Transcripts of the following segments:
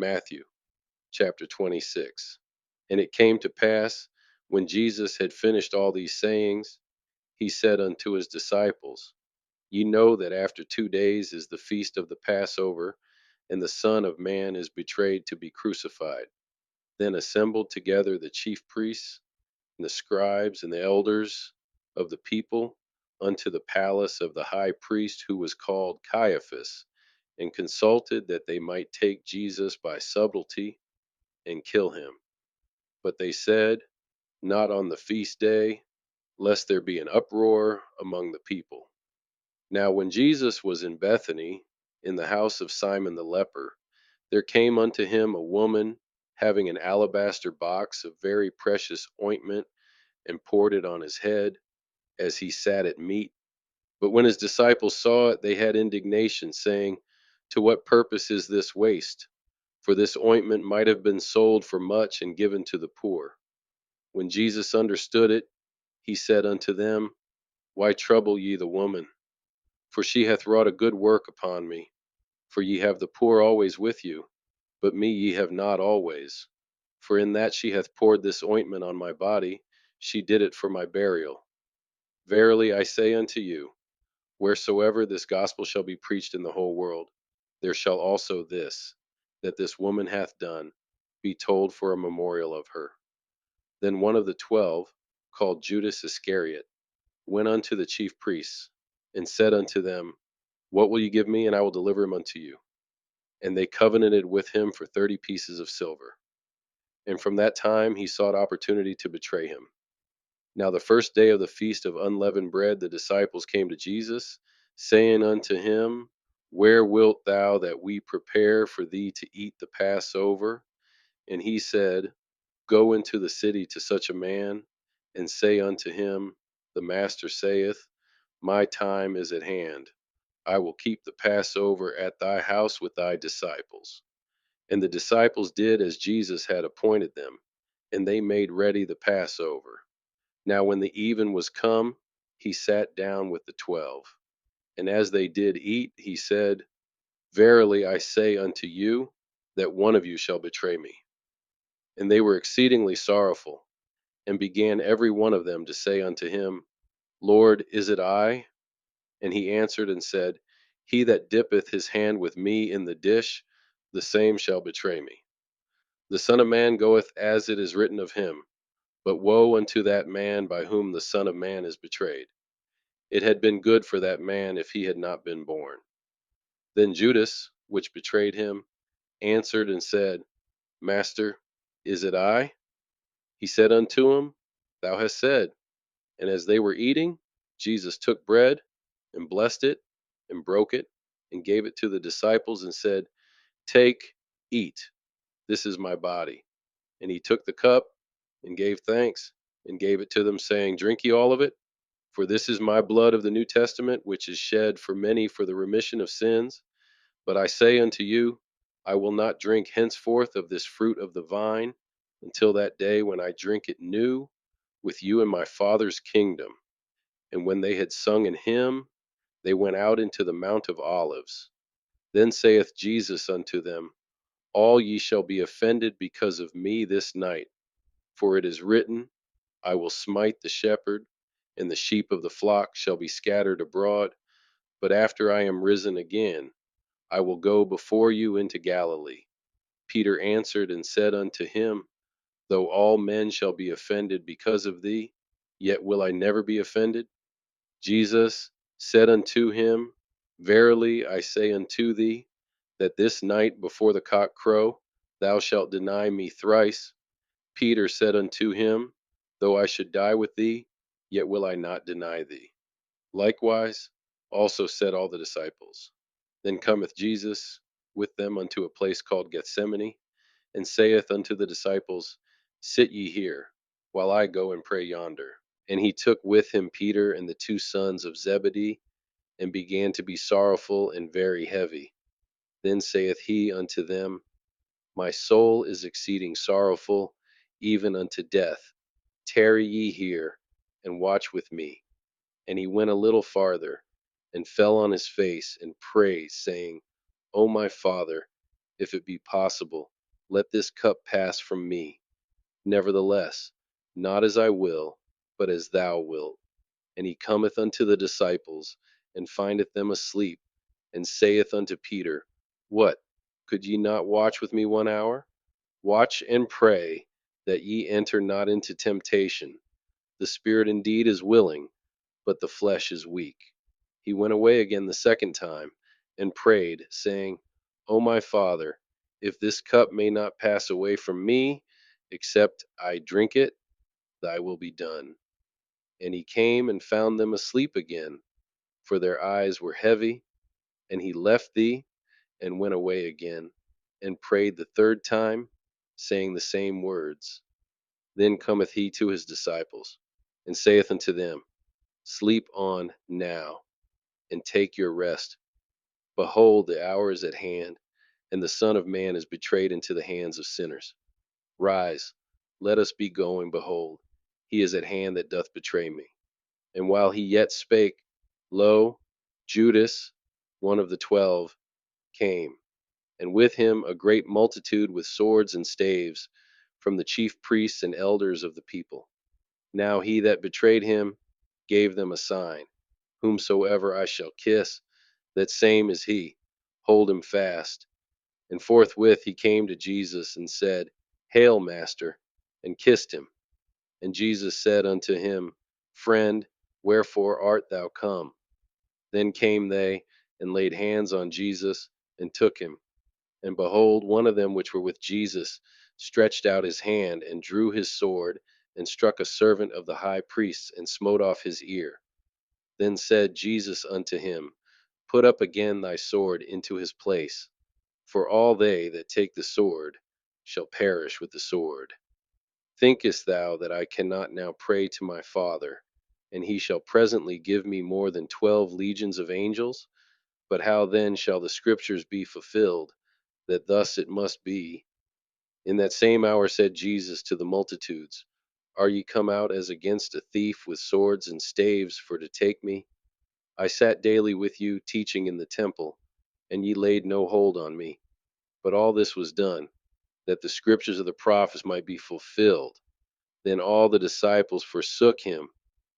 Matthew chapter 26. And it came to pass, when Jesus had finished all these sayings, he said unto his disciples, Ye know that after 2 days is the feast of the Passover, and the Son of Man is betrayed to be crucified. Then assembled together the chief priests, and the scribes, and the elders of the people, unto the palace of the high priest, who was called Caiaphas, and consulted that they might take Jesus by subtlety, and kill him. But they said, Not on the feast day, lest there be an uproar among the people. Now when Jesus was in Bethany, in the house of Simon the leper, there came unto him a woman having an alabaster box of very precious ointment, and poured it on his head, as he sat at meat. But when his disciples saw it, they had indignation, saying, To what purpose is this waste? For this ointment might have been sold for much, and given to the poor. When Jesus understood it, he said unto them, Why trouble ye the woman? For she hath wrought a good work upon me. For ye have the poor always with you, but me ye have not always. For in that she hath poured this ointment on my body, she did it for my burial. Verily I say unto you, wheresoever this gospel shall be preached in the whole world, there shall also this, that this woman hath done, be told for a memorial of her. Then one of the 12, called Judas Iscariot, went unto the chief priests, and said unto them, What will ye give me, and I will deliver him unto you? And they covenanted with him for 30 pieces of silver. And from that time he sought opportunity to betray him. Now the first day of the feast of unleavened bread, the disciples came to Jesus, saying unto him, Where wilt thou that we prepare for thee to eat the Passover? And he said, Go into the city to such a man, and say unto him, The Master saith, My time is at hand. I will keep the Passover at thy house with thy disciples. And the disciples did as Jesus had appointed them, and they made ready the Passover. Now when the even was come, he sat down with the 12. And as they did eat, he said, Verily I say unto you, that one of you shall betray me. And they were exceedingly sorrowful, and began every one of them to say unto him, Lord, is it I? And he answered and said, He that dippeth his hand with me in the dish, the same shall betray me. The Son of Man goeth as it is written of him, but woe unto that man by whom the Son of Man is betrayed. It had been good for that man if he had not been born. Then Judas, which betrayed him, answered and said, Master, is it I? He said unto him, Thou hast said. And as they were eating, Jesus took bread, and blessed it, and broke it, and gave it to the disciples, and said, Take, eat, this is my body. And he took the cup, and gave thanks, and gave it to them, saying, Drink ye all of it, for this is my blood of the New Testament, which is shed for many for the remission of sins. But I say unto you, I will not drink henceforth of this fruit of the vine, until that day when I drink it new with you in my Father's kingdom. And when they had sung an hymn, they went out into the Mount of Olives. Then saith Jesus unto them, All ye shall be offended because of me this night. For it is written, I will smite the shepherd, and the sheep of the flock shall be scattered abroad. But after I am risen again, I will go before you into Galilee. Peter answered and said unto him, Though all men shall be offended because of thee, yet will I never be offended. Jesus said unto him, Verily I say unto thee, that this night before the cock crow, thou shalt deny me thrice. Peter said unto him, Though I should die with thee, yet will I not deny thee. Likewise also said all the disciples. Then cometh Jesus with them unto a place called Gethsemane, and saith unto the disciples, Sit ye here, while I go and pray yonder. And he took with him Peter and the 2 sons of Zebedee, and began to be sorrowful and very heavy. Then saith he unto them, My soul is exceeding sorrowful, even unto death. Tarry ye here, and watch with me. And he went a little farther, and fell on his face, and prayed, saying, O my Father, if it be possible, let this cup pass from me. Nevertheless, not as I will, but as thou wilt. And he cometh unto the disciples, and findeth them asleep, and saith unto Peter, What? Could ye not watch with me 1 hour? Watch and pray, that ye enter not into temptation. The spirit indeed is willing, but the flesh is weak. He went away again the second time, and prayed, saying, O my Father, if this cup may not pass away from me, except I drink it, thy will be done. And he came and found them asleep again, for their eyes were heavy. And he left thee, and went away again, and prayed the third time, saying the same words. Then cometh he to his disciples, and saith unto them, Sleep on now, and take your rest. Behold, the hour is at hand, and the Son of Man is betrayed into the hands of sinners. Rise, let us be going. Behold, he is at hand that doth betray me. And while he yet spake, lo, Judas, one of the 12, came, and with him a great multitude with swords and staves, from the chief priests and elders of the people. Now he that betrayed him gave them a sign, Whomsoever I shall kiss, that same is he. Hold him fast. And forthwith he came to Jesus, and said, Hail, Master, and kissed him. And Jesus said unto him, Friend, wherefore art thou come? Then came they, and laid hands on Jesus, and took him. And behold, one of them which were with Jesus stretched out his hand, and drew his sword, and struck a servant of the high priest's, and smote off his ear. Then said Jesus unto him, Put up again thy sword into his place, for all they that take the sword shall perish with the sword. Thinkest thou that I cannot now pray to my Father, and he shall presently give me more than 12 legions of angels? But how then shall the scriptures be fulfilled, that thus it must be? In that same hour said Jesus to the multitudes, Are ye come out as against a thief with swords and staves for to take me? I sat daily with you teaching in the temple, and ye laid no hold on me. But all this was done, that the scriptures of the prophets might be fulfilled. Then all the disciples forsook him,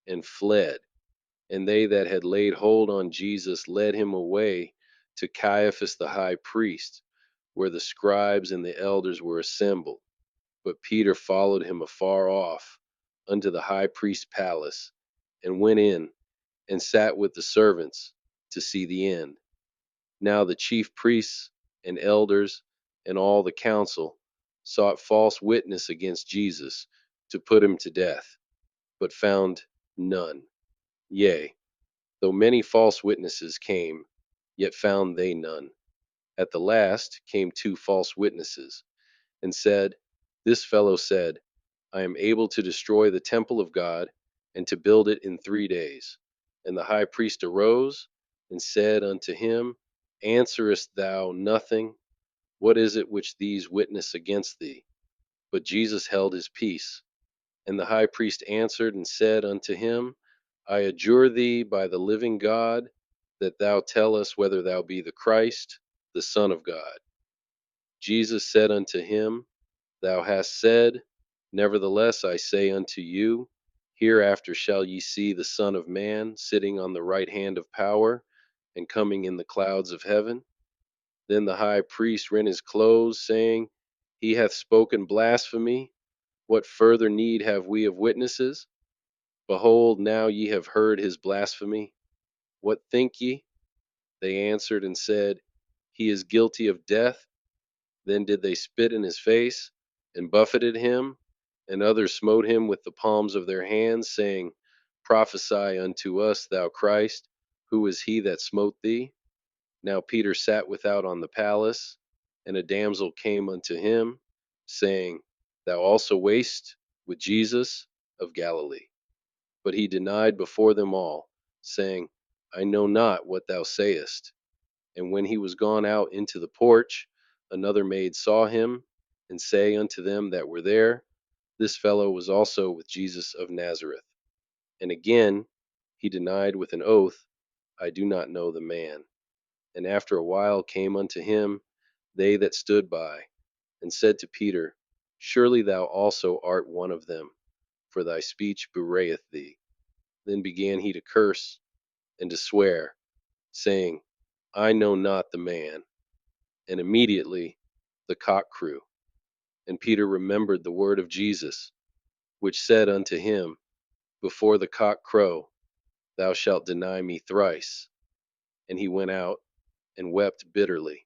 and fled. And they that had laid hold on Jesus led him away to Caiaphas the high priest, where the scribes and the elders were assembled. But Peter followed him afar off, unto the high priest's palace, and went in, and sat with the servants, to see the end. Now the chief priests and elders and all the council sought false witness against Jesus, to put him to death, but found none. Yea, though many false witnesses came, yet found they none. At the last came 2 false witnesses, and said, This fellow said, I am able to destroy the temple of God, and to build it in 3 days. And the high priest arose, and said unto him, Answerest thou nothing? What is it which these witness against thee? But Jesus held his peace. And the high priest answered and said unto him, I adjure thee by the living God, that thou tell us whether thou be the Christ, the Son of God. Jesus said unto him, Thou hast said, Nevertheless I say unto you, Hereafter shall ye see the Son of Man sitting on the right hand of power, and coming in the clouds of heaven. Then the high priest rent his clothes, saying, He hath spoken blasphemy. What further need have we of witnesses? Behold, now ye have heard his blasphemy. What think ye? They answered and said, He is guilty of death. Then did they spit in his face, and buffeted him, and others smote him with the palms of their hands, saying, Prophesy unto us, thou Christ, who is he that smote thee? Now Peter sat without on the palace, and a damsel came unto him, saying, Thou also wast with Jesus of Galilee. But he denied before them all, saying, I know not what thou sayest. And when he was gone out into the porch, another maid saw him, and say unto them that were there, This fellow was also with Jesus of Nazareth. And again he denied with an oath, I do not know the man. And after a while came unto him they that stood by, and said to Peter, Surely thou also art one of them, for thy speech bewrayeth thee. Then began he to curse and to swear, saying, I know not the man. And immediately the cock crew. And Peter remembered the word of Jesus, which said unto him, Before the cock crow, thou shalt deny me thrice. And he went out and wept bitterly.